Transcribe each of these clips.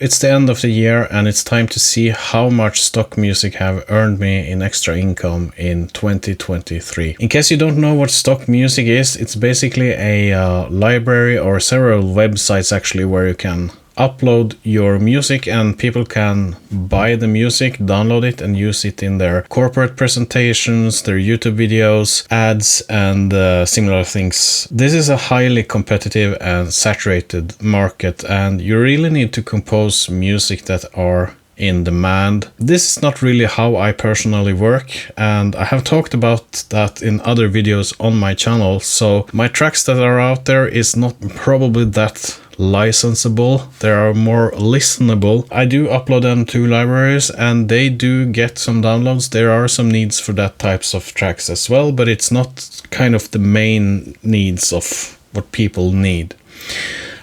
It's the end of the year and it's time to see how much stock music have earned me in extra income in 2023. In case you don't know what stock music is, it's basically a library or several websites actually where you can upload your music and people can buy the music, download it and use it in their corporate presentations, their YouTube videos, ads and similar things. This is a highly competitive and saturated market and you really need to compose music that are in demand. This is not really how I personally work and I have talked about that in other videos on my channel, so my tracks that are out there is not probably that licensable. They are more listenable. I do upload them to libraries and they do get some downloads. There are some needs for that types of tracks as well, but it's not kind of the main needs of what people need.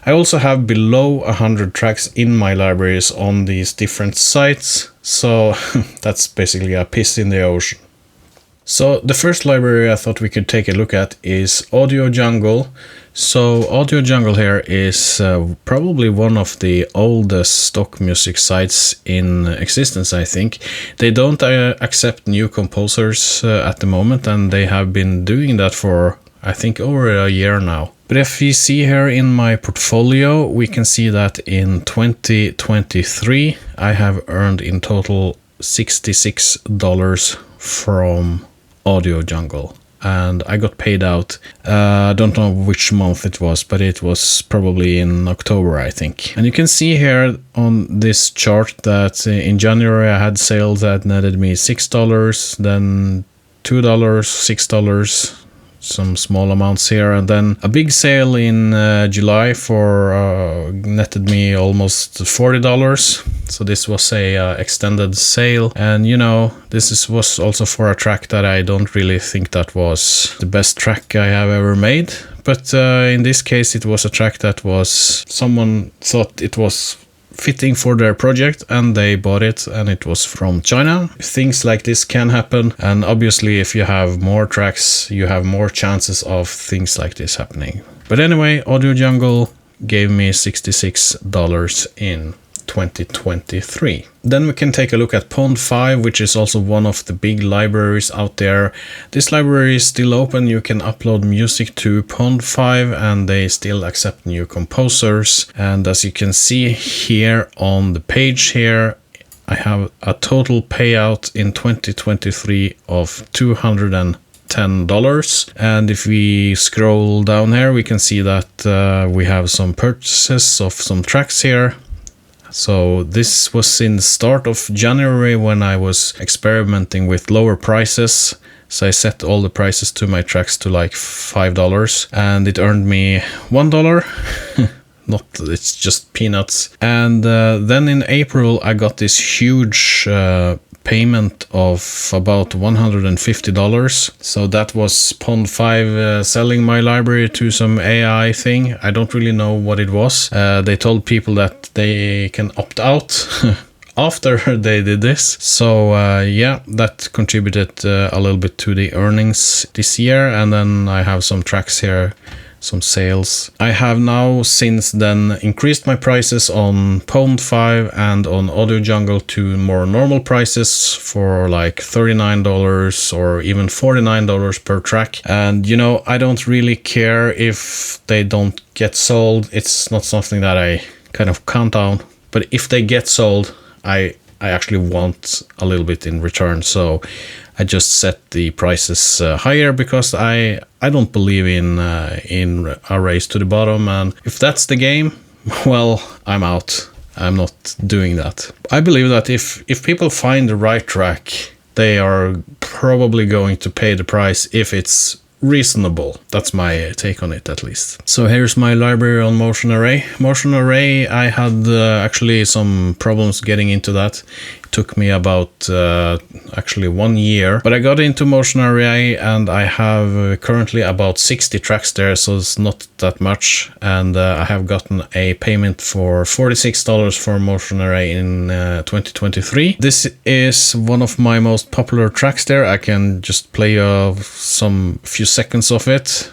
I also have below 100 tracks in my libraries on these different sites, so that's basically a piss in the ocean. So the first library I thought we could take a look at is Audio Jungle. So Audio Jungle here is probably one of the oldest stock music sites in existence, I think. They don't accept new composers at the moment and they have been doing that for I think over a year now. But if you see here in my portfolio, we can see that in 2023 I have earned in total $66 from Audio Jungle. And I got paid out, I don't know which month it was, but it was probably in October, I think. And you can see here on this chart that in January I had sales that netted me $6, then $2, $6, some small amounts here, and then a big sale in July for netted me almost $40. So this was a extended sale, and you know, was also for a track that I don't really think that was the best track I have ever made, but in this case it was a track that was someone thought it was fitting for their project and they bought it, and it was from China. Things like this can happen, and obviously if you have more tracks you have more chances of things like this happening. But anyway, Audio Jungle gave me $66 in 2023. Then we can take a look at PondFive, which is also one of the big libraries out there. This library is still open. You can upload music to PondFive and they still accept new composers. And as you can see here on the page here, I have a total payout in 2023 of $210. And if we scroll down here, we can see that we have some purchases of some tracks here. So this was in the start of January when I was experimenting with lower prices. So I set all the prices to my tracks to like $5 and it earned me $1. It's just peanuts. And then in April I got this huge payment of about $150. So that was PondFive selling my library to some AI thing. I don't really know what it was. They told people that they can opt out after they did this. So yeah, that contributed a little bit to the earnings this year. And then I have some tracks here, some sales. I have now since then increased my prices on PondFive and on Audio Jungle to more normal prices for like $39 or even $49 per track. And you know, I don't really care if they don't get sold. It's not something that I kind of count on, but if they get sold, I actually want a little bit in return. So I just set the prices higher because I don't believe in a race to the bottom, and if that's the game, well, I'm out. I'm not doing that. I believe that if people find the right track, they are probably going to pay the price if it's reasonable. That's my take on it, at least. So here's my library on Motion Array. Motion Array, I had actually some problems getting into that. It took me about actually 1 year, but I got into Motion Array and I have currently about 60 tracks there, so it's not that much. And I have gotten a payment for $46 for Motion Array in 2023. This is one of my most popular tracks there. I can just play some few seconds of it.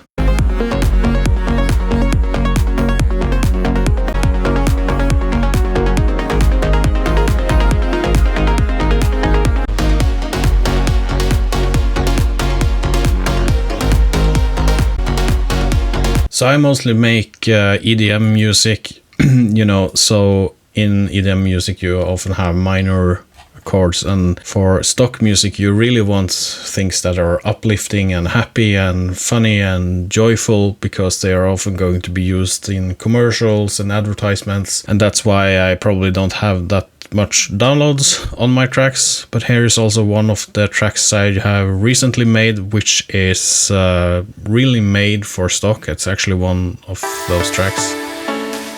So I mostly make EDM music, you know, so in EDM music you often have minor chords, and for stock music you really want things that are uplifting and happy and funny and joyful, because they are often going to be used in commercials and advertisements, and that's why I probably don't have that much downloads on my tracks. But here is also one of the tracks I have recently made, which is really made for stock. It's actually one of those tracks.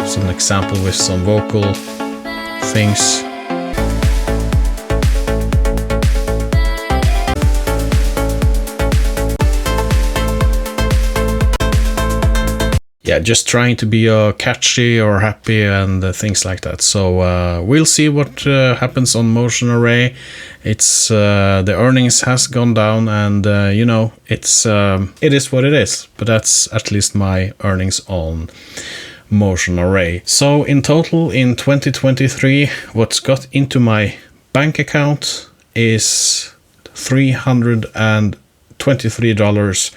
It's an example with some vocal things. Yeah, just trying to be catchy or happy and things like that. So we'll see what happens on Motion Array. It's the earnings has gone down, and you know, it is what it is. But that's at least my earnings on Motion Array. So in total in 2023, what's got into my bank account is $323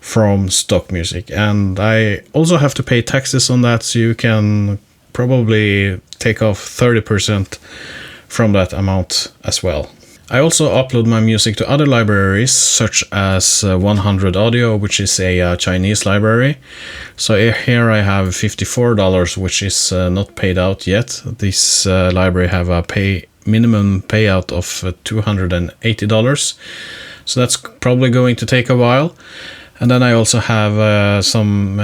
from stock music, and I also have to pay taxes on that, so you can probably take off 30% from that amount as well. I also upload my music to other libraries, such as 100 Audio, which is a Chinese library. So here I have $54, which is not paid out yet. This library have a minimum payout of $280, so that's probably going to take a while. And then I also have some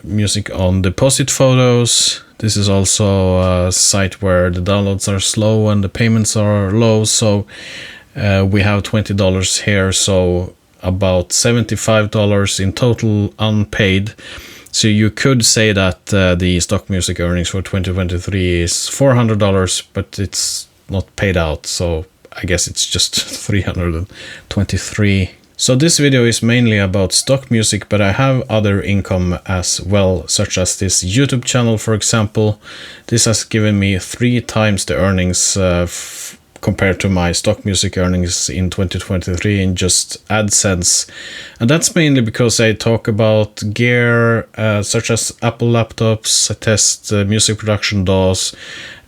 music on Deposit Photos. This is also a site where the downloads are slow and the payments are low. So we have $20 here, so about $75 in total unpaid. So you could say that the stock music earnings for 2023 is $400, but it's not paid out. So I guess it's just $323. So this video is mainly about stock music, but I have other income as well, such as this YouTube channel, for example. This has given me 3 times the earnings compared to my stock music earnings in 2023 in just AdSense. And that's mainly because I talk about gear such as Apple laptops, I test music production DAWs,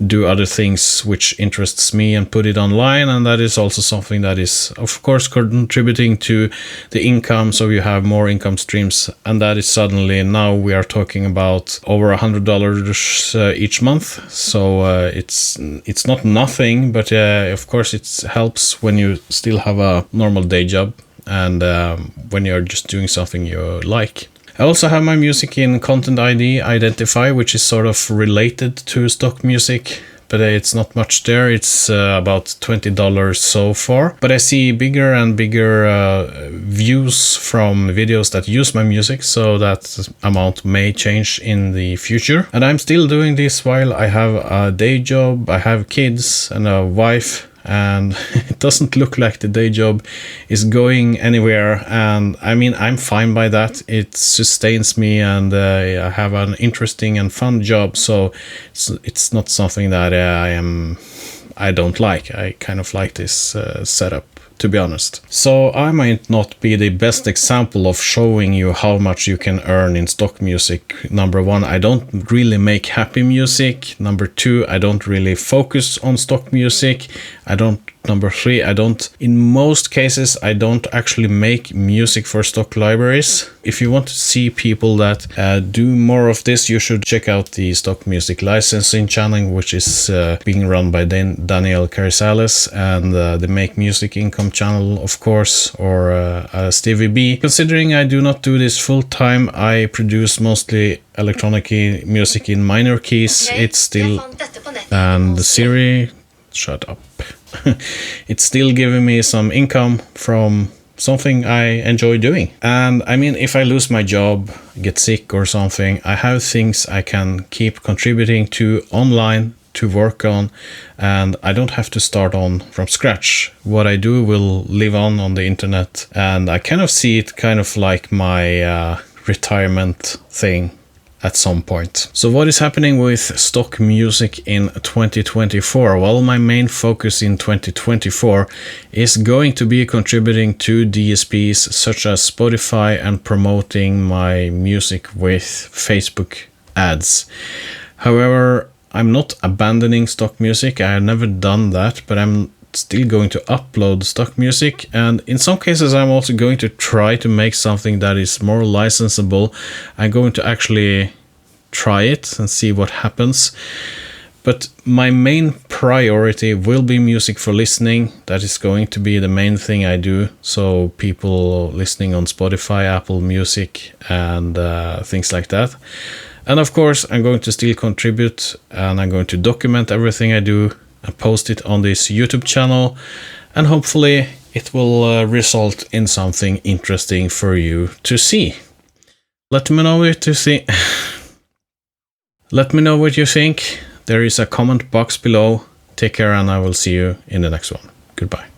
do other things which interests me and put it online, and that is also something that is of course contributing to the income, so you have more income streams, and that is suddenly, now we are talking about over $100 each month. So it's not nothing, but of course it helps when you still have a normal day job and when you're just doing something you like. I also have my music in Content ID Identify, which is sort of related to stock music, but it's not much there. It's about $20 so far. But I see bigger and bigger views from videos that use my music, so that amount may change in the future. And I'm still doing this while I have a day job, I have kids and a wife, and it doesn't look like the day job is going anywhere, and I mean, I'm fine by that. It sustains me, and I have an interesting and fun job, so it's not something that I don't like. I kind of like this setup, to be honest. So I might not be the best example of showing you how much you can earn in stock music. Number 1, I don't really make happy music. Number 2, I don't really focus on stock music. Number 3, in most cases, I don't actually make music for stock libraries. If you want to see people that do more of this, you should check out the stock music licensing channel, which is being run by Daniel Carizales, and the Make Music Income channel, of course, or Stevie B. Considering I do not do this full time, I produce mostly electronic music in minor keys. It's still, and Siri, shut up. It's still giving me some income from something I enjoy doing. And I mean, if I lose my job, get sick or something, I have things I can keep contributing to online to work on, and I don't have to start on from scratch. What I do will live on the internet, and I kind of see it kind of like my retirement thing. at some point. So what is happening with stock music in 2024? Well, my main focus in 2024 is going to be contributing to DSPs such as Spotify and promoting my music with Facebook ads. However, I'm not abandoning stock music. I have never done that, but I'm still going to upload stock music, and in some cases I'm also going to try to make something that is more licensable. I'm going to actually try it and see what happens, but my main priority will be music for listening. That is going to be the main thing I do, so people listening on Spotify, Apple Music, and things like that. And of course I'm going to still contribute, and I'm going to document everything I do and post it on this YouTube channel, and hopefully it will result in something interesting for you to see. Let me know what you think. Let me know what you think. There is a comment box below. Take care, and I will see you in the next one. Goodbye.